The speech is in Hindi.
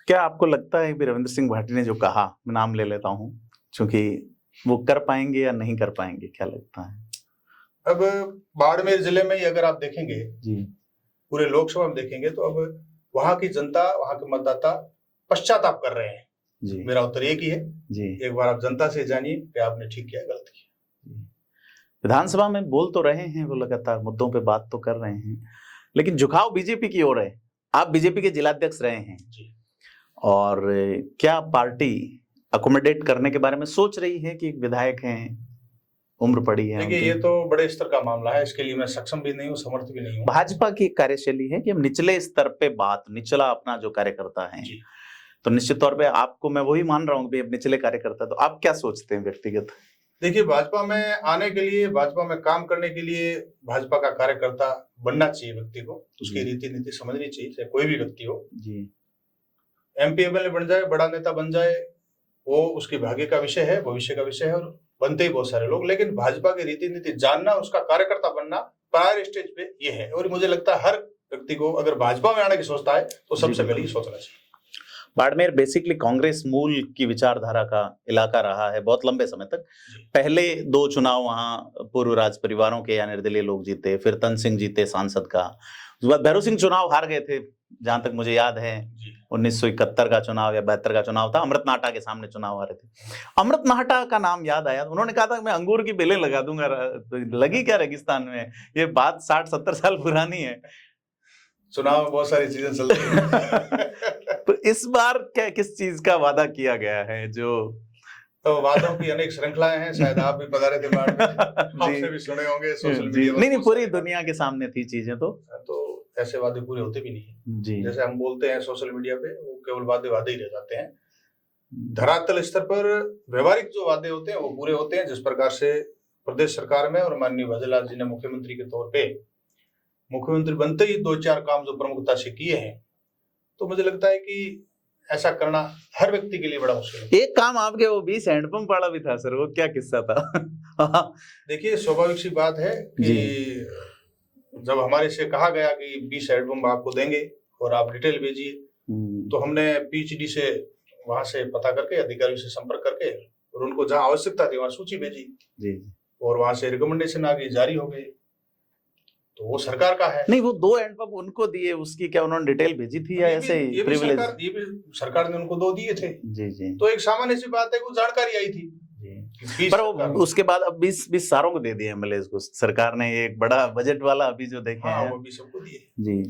क्या आपको लगता है कि रविंद्र सिंह भाटी ने जो कहा, मैं नाम ले लेता हूँ, क्योंकि वो कर पाएंगे या नहीं कर पाएंगे, क्या लगता है? अब बाड़मेर जिले में ही अगर आप देखेंगे जी, पूरे लोकसभा में देखेंगे तो अब वहां की जनता, वहां के मतदाता पश्चाताप कर रहे हैं। जी, मेरा उत्तर एक ही है जी। एक बार आप जनता से जानिए कि आपने ठीक किया गलत किया। विधानसभा में बोल तो रहे हैं, वो लगातार मुद्दों पे बात तो कर रहे हैं, लेकिन झुकाव बीजेपी की ओर है। आप बीजेपी के जिलाध्यक्ष रहे हैं जी। और क्या पार्टी अकोमोडेट करने के बारे में सोच रही है कि विधायक हैं, उम्र पड़ी है देखिए, उनकी? ये तो बड़े स्तर का मामला है, इसके लिए मैं सक्षम भी नहीं हूँ, समर्थ भी नहीं हूँ। भाजपा की कार्यशैली है कि हम निचले स्तर पे बात, निचला अपना जो कार्यकर्ता है, तो निश्चित तौर पे आपको मैं वही मान रहा हूँ कि अब निचले कार्यकर्ता, तो आप क्या सोचते हैं व्यक्तिगत? देखिए, भाजपा में आने के लिए, भाजपा में काम करने के लिए भाजपा का कार्यकर्ता बनना चाहिए व्यक्ति को, उसकी रीति नीति समझनी चाहिए, चाहे कोई भी व्यक्ति हो जी। एमपी एमएलए बन जाए, बड़ा नेता बन जाए, वो उसके भाग्य का विषय है, भविष्य का विषय है, और बनते ही बहुत सारे लोग, लेकिन भाजपा की रीति नीति जानना, उसका कार्यकर्ता बनना प्रायर स्टेज पे ये है। और मुझे लगता है हर व्यक्ति को अगर भाजपा में आने की सोचता है तो सबसे पहले सोचना चाहिए। बाड़मेर बेसिकली कांग्रेस मूल की विचारधारा का इलाका रहा है बहुत लंबे समय तक। पहले 2 चुनाव वहां पूर्व राज परिवारों के या निर्दलीय लोग जीते, फिर तन सिंह जीते सांसद का, उसके बाद भैरव सिंह चुनाव हार गए थे, जहां तक मुझे याद है 1971 का चुनाव या 72 का चुनाव था, अमृत नाहटा के सामने चुनाव हारे थे। अमृत नाहटा का नाम याद आया, उन्होंने कहा था मैं अंगूर की बेलें लगा दूंगा, लगी क्या रेगिस्तान में? ये बात 60-70 साल पुरानी है। चुनाव में बहुत सारी चीजें चलती हैं। तो इस बार क्या किस चीज का वादा किया गया है? जो तो वादों की अनेक श्रृंखलाएं हैं, शायद आप भी पधारे थे बाढ़ में, आपसे भी सुने होंगे सोशल मीडिया पर। नहीं, पूरी दुनिया के सामने थी चीजें, तो ऐसे वादे पूरे होते भी नहीं है जी। जैसे हम बोलते हैं सोशल मीडिया पे, वो केवल वादे ही रह जाते हैं। धरातल स्तर पर व्यवहारिक जो वादे होते हैं वो पूरे होते हैं। जिस प्रकार से प्रदेश सरकार में और माननीय भजनलाल जी ने मुख्यमंत्री के तौर पे, मुख्यमंत्री बनते ही 2-4 काम जो प्रमुखता से किए हैं, तो मुझे लगता है कि ऐसा करना हर व्यक्ति के लिए बड़ा मुश्किल है। एक काम आपके वो 20 हैंडपंप वाला भी था सर, वो क्या किस्सा था? देखिए, स्वाभाविक सी बात है कि जब हमारे से कहा गया कि 20 हैंडपंप आपको देंगे और आप डिटेल भेजिए, तो हमने पीएचडी से वहां से पता करके, अधिकारियों से संपर्क करके, और उनको जहां आवश्यकता थी वहां सूची भेजी जी, और वहां से रिकमेंडेशन आ गई, जारी हो गई। तो वो सरकार का है। नहीं, वो 2 हैंडपंप उनको दिए, उसकी क्या उन्होंने डिटेल भेजी थी या ऐसे ही प्रिविलेज? ये भी सरकार ने उनको 2 दिए थे जी जी। तो एक सामान्य सी बात है, वो जानकारी आई थी जी। पर उसके बाद अब 20 सारों को दे दिए एमएलए को सरकार ने, एक बड़ा बजट वाला अभी जो देखे हैं, वो भी सबको दिए जी।